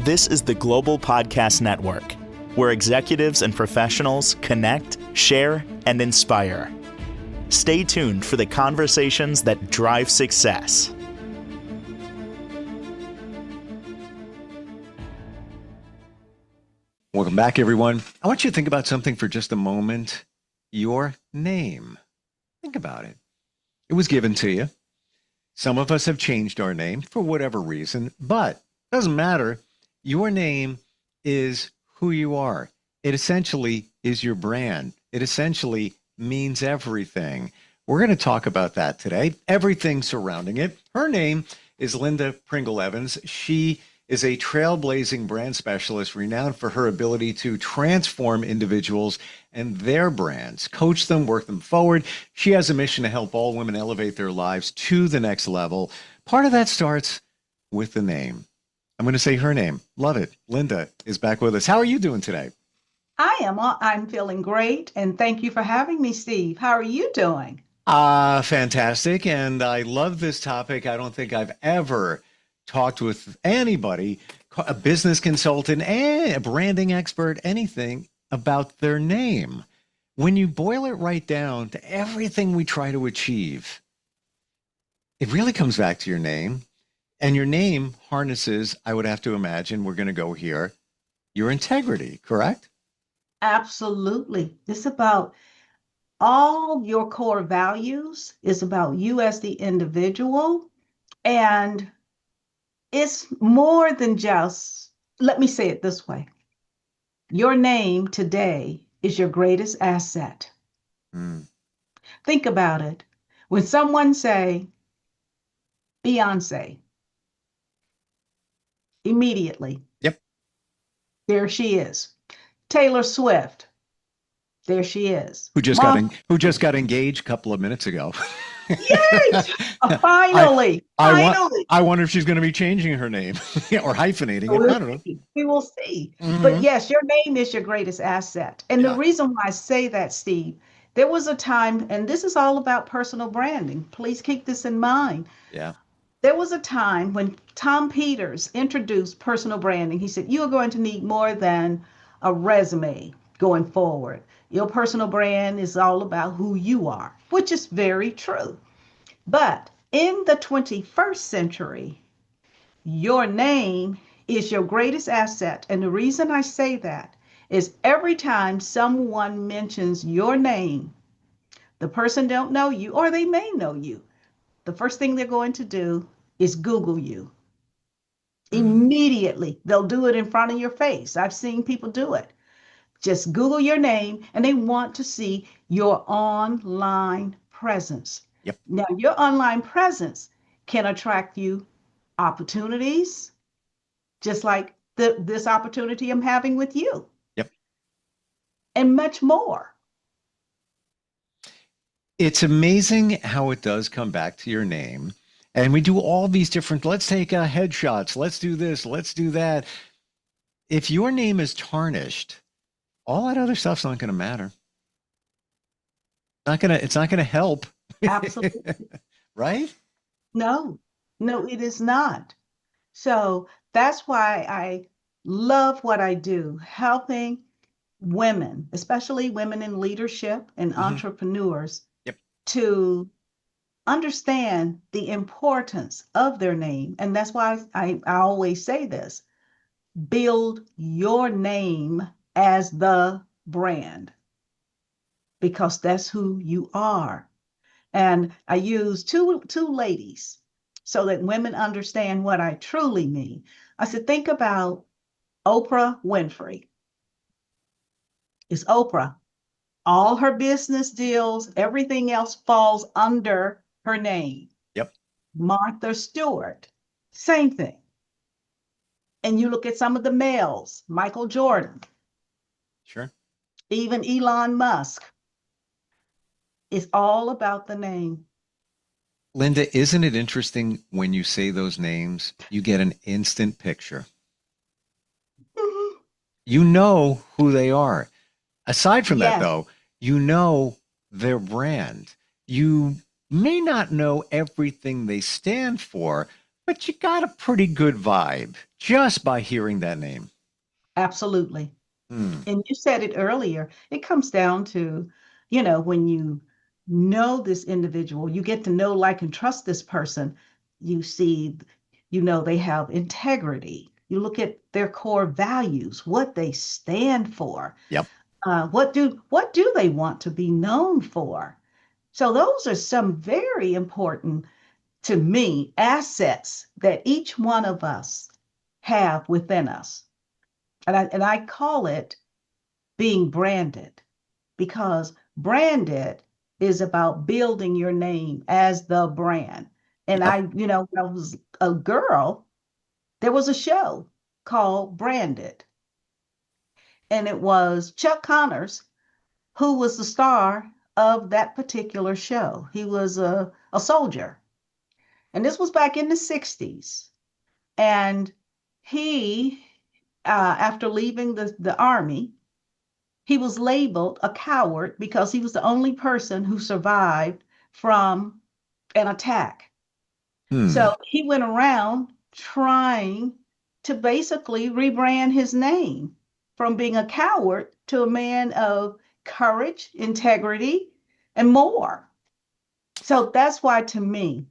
This is the Global Podcast Network, where executives and professionals connect, share, and inspire. Stay tuned for the conversations that drive success. Welcome back, everyone. I want you to think about something for just a moment. Your name. Think about it. It was given to you. Some of us have changed our name for whatever reason, but it doesn't matter. Your name is who you are. It essentially is your brand. It essentially means everything. We're going to talk about that today, everything surrounding it. Her name is Linda Pringle Evans. She is a trailblazing brand specialist renowned for her ability to transform individuals and their brands, coach them, work them forward. She has a mission to help all women elevate their lives to the next level. Part of that starts with the name. I'm going to say her name. Love it. Linda is back with us. How are you doing today? I'm feeling great. And thank you for having me, Steve. How are you doing? Fantastic. And I love this topic. I don't think I've ever talked with anybody, a business consultant, a branding expert, anything about their name. When you boil it right down to everything we try to achieve, it really comes back to your name. And your name harnesses, I would have to imagine, we're going to go here, your integrity, correct? Absolutely. It's about all your core values. It's about you as the individual. And it's more than just, let me say it this way. Your name today is your greatest asset. Think about it. When someone say, Beyonce, immediately. Yep. There she is. Taylor Swift. There she is. Who just got engaged a couple of minutes ago. Yay! Finally. I wonder if she's going to be changing her name or hyphenating it. I don't know. We will see. But yes, your name is your greatest asset. And the reason why I say that, Steve, there was a time, and this is all about personal branding. Please keep this in mind. Yeah. There was a time when Tom Peters introduced personal branding. He said, you are going to need more than a resume going forward. Your personal brand is all about who you are, which is very true. But in the 21st century, your name is your greatest asset. And the reason I say that is every time someone mentions your name, the person don't know you, or they may know you. The first thing they're going to do is Google you. Immediately, they'll do it in front of your face. I've seen people do it. Just Google your name, and they want to see your online presence. Yep. Now, your online presence can attract you opportunities, just like this opportunity I'm having with you. Yep. And much more. It's amazing how it does come back to your name. And we do all these different, let's take headshots, let's do this, let's do that. If your name is tarnished, all that other stuff's not going to matter. It's not going to help. Absolutely. Right? No, it is not. So that's why I love what I do, helping women, especially women in leadership and entrepreneurs, to understand the importance of their name. And that's why I always say this, build your name as the brand, because that's who you are. And I use two ladies so that women understand what I truly mean. I said, think about Oprah Winfrey. It's Oprah. All her business deals, everything else falls under her name. Yep. Martha Stewart, same thing. And you look at some of the males, Michael Jordan. Sure. Even Elon Musk. It's all about the name. Linda, isn't it interesting when you say those names, you get an instant picture? You know who they are. Aside from that, though, you know their brand. You may not know everything they stand for, but you got a pretty good vibe just by hearing that name. Absolutely. Hmm. And you said it earlier, it comes down to, when you know this individual, you get to know, like, and trust this person. You see, they have integrity. You look at their core values, what they stand for. Yep. What do they want to be known for? So those are some very important, to me, assets that each one of us have within us. And I call it being branded, because branded is about building your name as the brand. And Yep. when I was a girl, there was a show called Branded, and it was Chuck Connors who was the star of that particular show. He was a soldier, and this was back in the 60s. And he, after leaving the army, he was labeled a coward because he was the only person who survived from an attack. Hmm. So he went around trying to basically rebrand his name from being a coward to a man of courage, integrity, and more. So that's why, to me,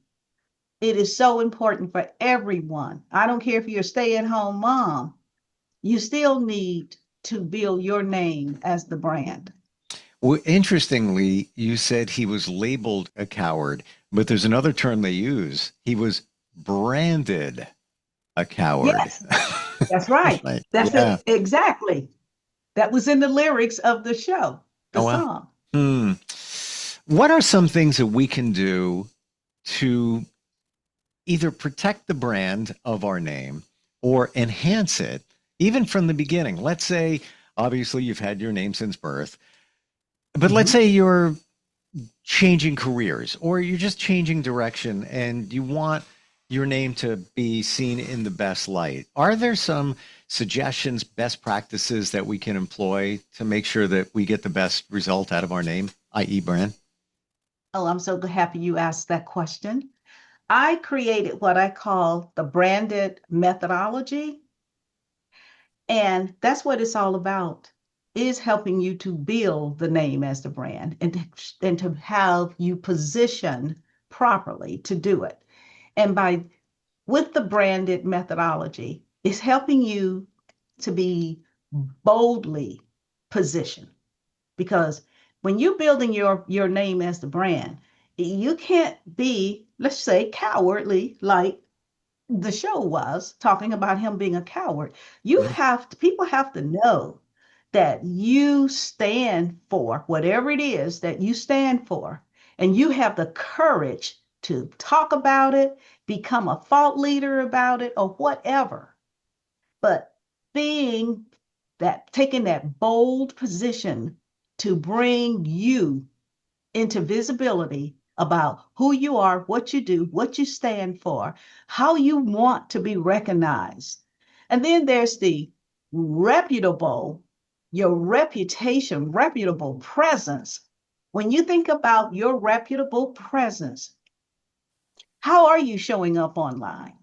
it is so important for everyone. I don't care if you're a stay-at-home mom, you still need to build your name as the brand. Well, interestingly, you said he was labeled a coward, but there's another term they use. He was branded a coward. Yes, that's right. Like, That's yeah. it. Exactly. That was in the lyrics of the show, the Oh, well. song. Hmm. What are some things that we can do to either protect the brand of our name or enhance it, even from the beginning? Let's say, obviously, you've had your name since birth, but let's Mhm. say you're changing careers or you're just changing direction and you want your name to be seen in the best light. Are there some suggestions, best practices that we can employ to make sure that we get the best result out of our name, i.e., brand? Oh, I'm so happy you asked that question. I created what I call the branded methodology, and that's what it's all about, is helping you to build the name as the brand, and to have you position properly to do it. And by with the branded methodology, it's helping you to be boldly positioned, because when you're building your name as the brand, you can't be, let's say, cowardly like the show was talking about him being a coward. People have to know that you stand for whatever it is that you stand for, and you have the courage to talk about it, become a thought leader about it, or whatever. But being taking that bold position to bring you into visibility about who you are, what you do, what you stand for, how you want to be recognized. And then there's the reputable, your reputation, reputable presence. When you think about your reputable presence, how are you showing up online?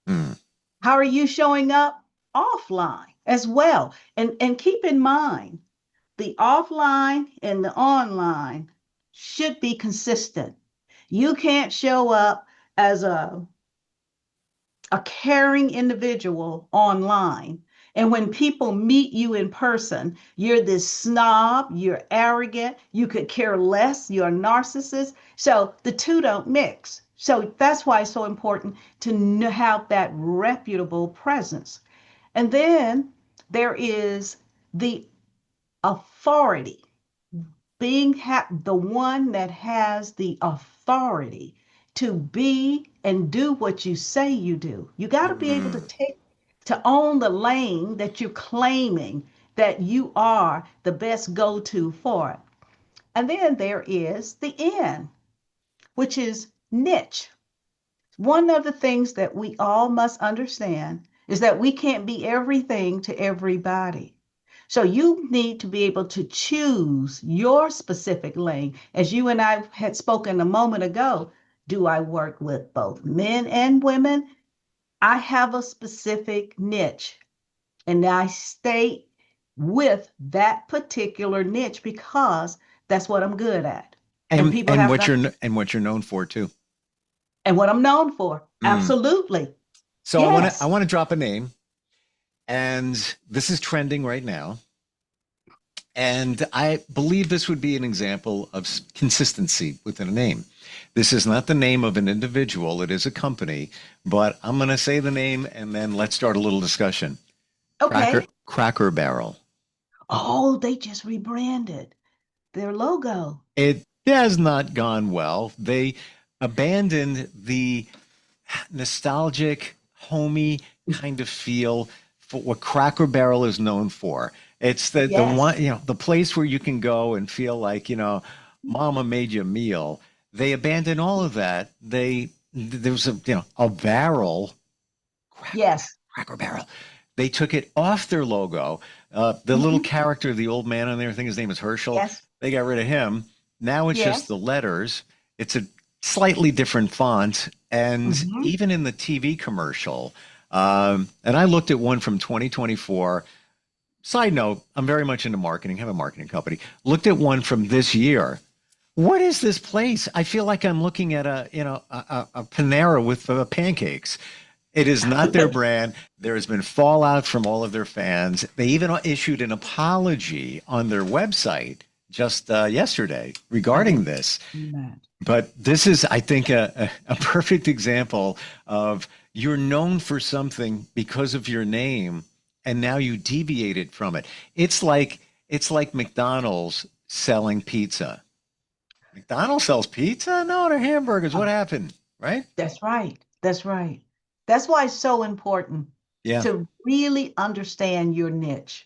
Hmm. How are you showing up offline as well? And keep in mind, the offline and the online should be consistent. You can't show up as a caring individual online. And when people meet you in person, you're this snob, you're arrogant, you could care less, you're a narcissist. So the two don't mix. So that's why it's so important to have that reputable presence. And then there is the authority, the one that has the authority to be and do what you say you do. You got to be able Hmm. to own the lane that you're claiming that you are the best go-to for it. And then there is the N, which is niche. One of the things that we all must understand is that we can't be everything to everybody. So you need to be able to choose your specific lane. As you and I had spoken a moment ago, do I work with both men and women? I have a specific niche and I stay with that particular niche because that's what I'm good at. And And people have what to, what you're known for too. and what I'm known for. Mm. Absolutely. So I Yes. want to drop a name, and this is trending right now. And I believe this would be an example of consistency within a name. This is not the name of an individual, it is a company, but I'm going to say the name and then let's start a little discussion. Okay. Cracker Barrel. Oh, they just rebranded their logo. It has not gone well. They abandoned the nostalgic, homey kind of feel for what Cracker Barrel is known for. It's the one, Yes. the place where you can go and feel like, mama made you a meal. They abandoned all of that. There was a barrel, Yes. Cracker Barrel. They took it off their logo. The little Mhm. character, the old man on there, I think his name is Herschel. Yes. They got rid of him. Now it's just Yes. the letters. It's a slightly different font. And Hmm. even in the TV commercial, and I looked at one from 2024. Side note, I'm very much into marketing, have a marketing company. Looked at one from this year. What is this place? I feel like I'm looking at a Panera with pancakes. It is not their brand. There has been fallout from all of their fans. They even issued an apology on their website just yesterday I regarding didn't this. see that. But this is, I think, a perfect example of you're known for something because of your name, and now you deviated from it. It's like McDonald's selling pizza. McDonald's sells pizza? No, they're hamburgers. What happened? Right? That's right. That's right. That's why it's so important Yeah. to really understand your niche.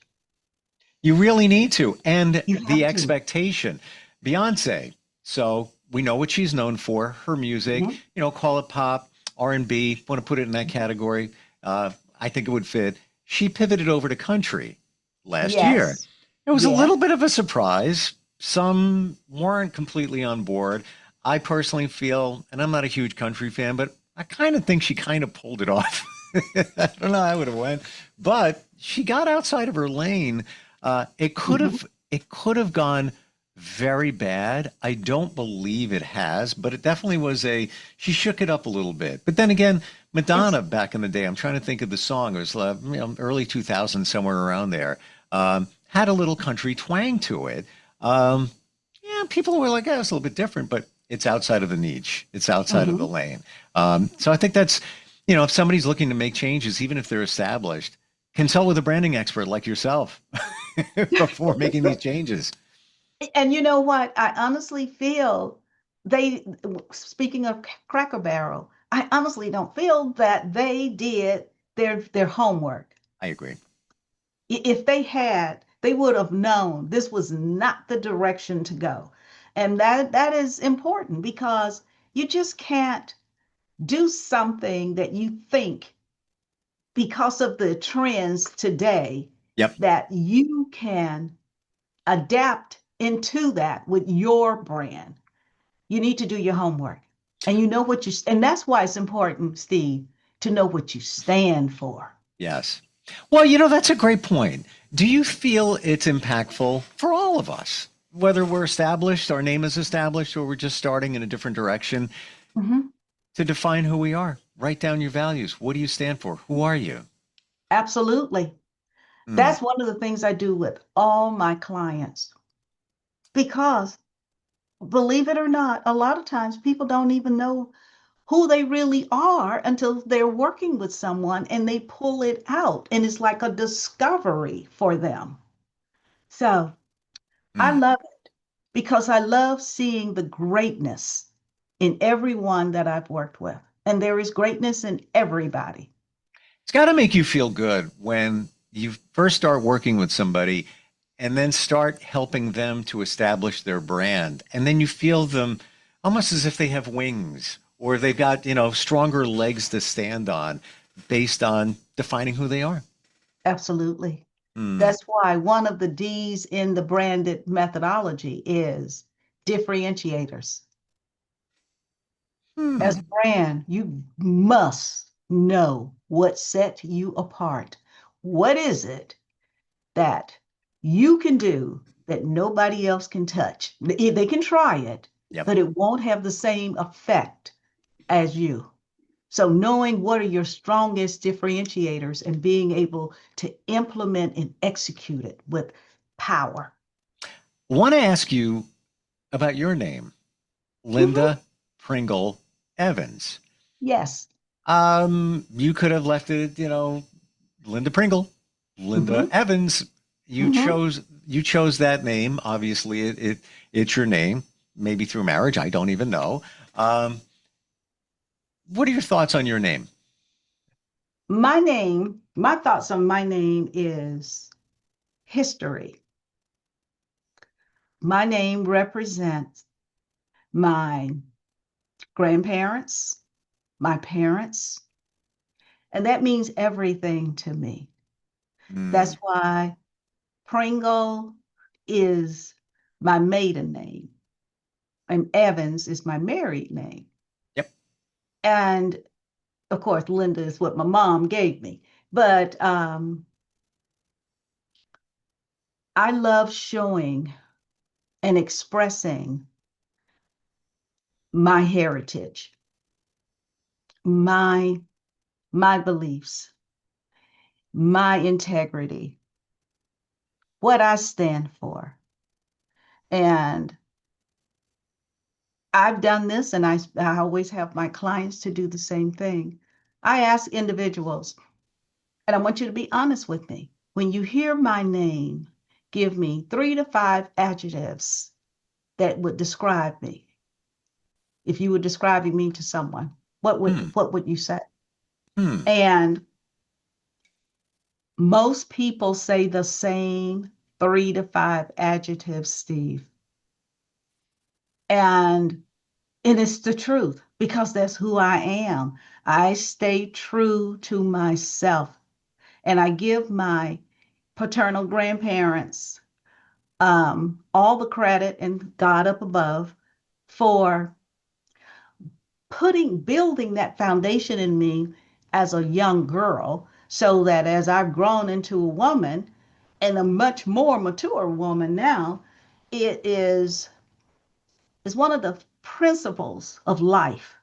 You really need to. And You the have to. expectation. Beyonce. So we know what she's known for, her music, Mhm. call it pop, R&B, want to put it in that category. I think it would fit. She pivoted over to country last year. Yes. It was a Yes. little bit of a surprise. Some weren't completely on board. I personally feel, and I'm not a huge country fan, but I kind of think she kind of pulled it off. I don't know how I would have went, but she got outside of her lane. Mhm. It could have gone very bad. I don't believe it has, but it definitely was she shook it up a little bit. But then again, It's Madonna back in the day, I'm trying to think of the song. It was early 2000s, somewhere around there. Had a little country twang to it. Um, yeah, people were like, "Yeah, it's a little bit different," but it's outside of the niche. It's outside of the mhm. lane. So I think that's, if somebody's looking to make changes, even if they're established, consult with a branding expert like yourself before making these changes. And you know what? I honestly feel they, speaking of Cracker Barrel, I honestly don't feel that they did their homework. I agree. If they had, they would have known this was not the direction to go. And that is important because you just can't do something that you think because of the trends today Yep. that you can adapt into that with your brand. You need to do your homework. And you know what and that's why it's important, Steve, to know what you stand for. Yes. Well, that's a great point. Do you feel it's impactful for all of us, whether we're established, our name is established, or we're just starting in a different direction, Mhm. to define who we are? Write down your values. What do you stand for? Who are you? Absolutely. Mm, That's one of the things I do with all my clients because believe it or not, a lot of times people don't even know who they really are until they're working with someone and they pull it out. And it's like a discovery for them. So I mm. love it because I love seeing the greatness in everyone that I've worked with. And there is greatness in everybody. It's got to make you feel good when you first start working with somebody and then start helping them to establish their brand. And then you feel them almost as if they have wings or they've got, stronger legs to stand on based on defining who they are. Absolutely. Hmm. That's why one of the D's in the branded methodology is differentiators. As Hmm. a brand, you must. know what sets you apart. What is it that you can do that nobody else can touch? They can try it, Yep. but it won't have the same effect as you. So knowing what are your strongest differentiators and being able to implement and execute it with power. I want to ask you about your name, Mhm. Linda Pringle Evans. Yes. You could have left it, Linda Pringle, Linda Hmm. Evans. You Hmm. chose you chose that name. Obviously, it's your name. Maybe through marriage, I don't even know. Um, what are your thoughts on your name? My thoughts on my name is history. My name represents my grandparents, my parents, and that means everything to me. That's Hmm. why Pringle is my maiden name, and Evans is my married name. Yep. And of course, Linda is what my mom gave me. But I love showing and expressing my heritage, my my beliefs, my integrity, what I stand for. And I've done this, and I always have my clients to do the same thing. I ask individuals, and I want you to be honest with me. When you hear my name, give me 3 to 5 adjectives that would describe me. If you were describing me to someone, Hmm. what would you say? Hmm. And most people say the same 3 to 5 adjectives, Steve. And it's the truth because that's who I am. I stay true to myself. And I give my paternal grandparents all the credit and God up above for building that foundation in me as a young girl, so that as I've grown into a woman and a much more mature woman now, it is one of the principles of life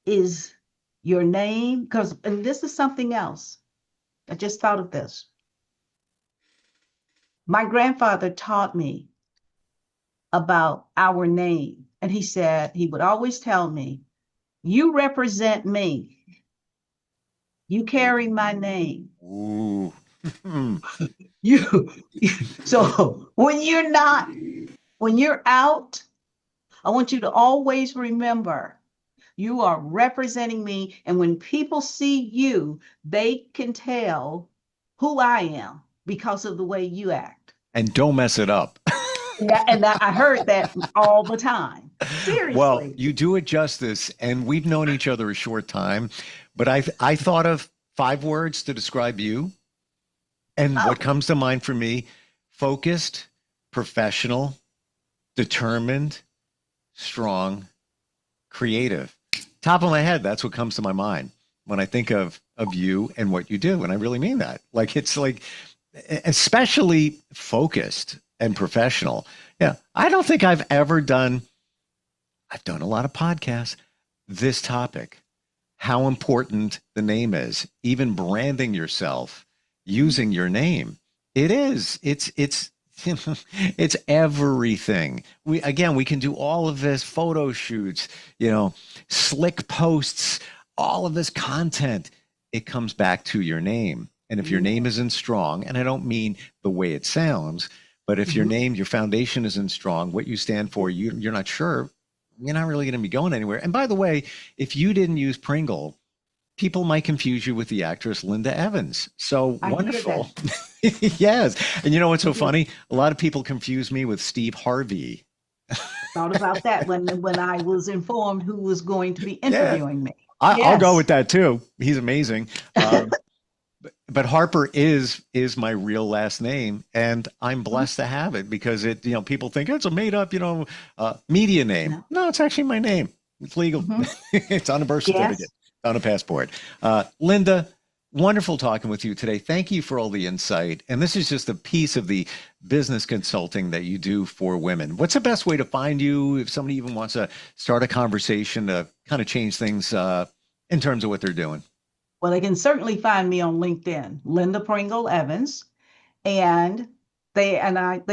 is your name. Because, and this is something else. I just thought of this. My grandfather taught me about our name. And he said, he would always tell me, you represent me. You carry my name. Ooh. Hmm. You, so when you're out, I want you to always remember you are representing me. And when people see you, they can tell who I am because of the way you act. And don't mess it up. I heard that all the time. Well, Seriously. you do it justice, and we've known each other a short time, but I thought of 5 words to describe you, and what Oh, comes to mind for me: focused, professional, determined, strong, creative. Top of my head, that's what comes to my mind when I think of you and what you do, and I really mean that. Like it's like especially focused and professional. Yeah, I don't think I've done a lot of podcasts. This topic, how important the name is, even branding yourself using your name. It is. It's it's everything. We can do all of this photo shoots, slick posts, all of this content. It comes back to your name. And if your name isn't strong, and I don't mean the way it sounds, but if your mhm. name, your foundation isn't strong, what you stand for, you're not sure, you're not really going to be going anywhere. And by the way, if you didn't use Pringle, people might confuse you with the actress Linda Evans. So I hear wonderful. that. Yes. And you know what's I so hear. funny? A lot of people confuse me with Steve Harvey. Thought about that when I was informed who was going to be Yeah. interviewing me. I'll go Yes. with that too. He's amazing. But Harper is my real last name, and I'm blessed to have it because people think it's a made up, media name. No. No, it's actually my name. It's legal. Mhm. It's on a birth Yes. certificate. on a passport. Linda, wonderful talking with you today. Thank you for all the insight. And this is just a piece of the business consulting that you do for women. What's the best way to find you if somebody even wants to start a conversation to kind of change things in terms of what they're doing? Well, they can certainly find me on LinkedIn, Linda Pringle Evans, and they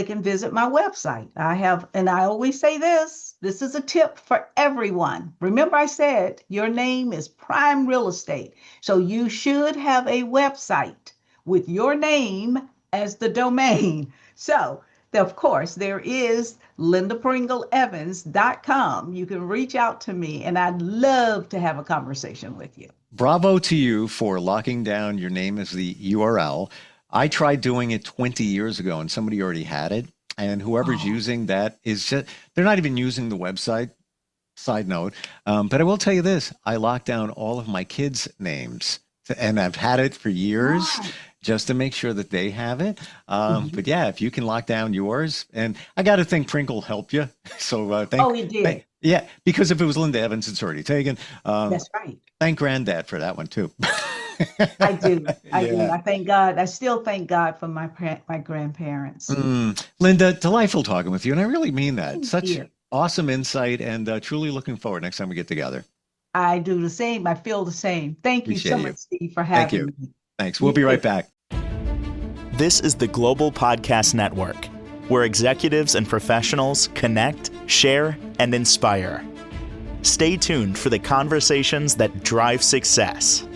can visit my website. I always say this is a tip for everyone. Remember I said your name is prime real estate. So you should have a website with your name as the domain. So of course, there is lindapringleevans.com. You can reach out to me, and I'd love to have a conversation with you. Bravo to you for locking down your name as the URL. I tried doing it 20 years ago, and somebody already had it. And whoever's using that is just, they're not even using the website. Side note. But I will tell you this, I locked down all of my kids' names, and I've had it for years. Right. Just to make sure that they have it. But yeah, if you can lock down yours, and I got to think Pringle helped you. So It did. Yeah, because if it was Linda Evans, it's already taken. That's right. Thank Granddad for that one too. I do. I do. Yeah. I thank God. I still thank God for my grandparents. Linda, delightful talking with you, and I really mean that. Thank Such you. awesome insight, and truly looking forward next time we get together. I do the same. I feel the same. Thank you so Appreciate you. much, Steve, for Thank having you. me. Thanks. We'll be right back. This is the Global Podcast Network, where executives and professionals connect, share, and inspire. Stay tuned for the conversations that drive success.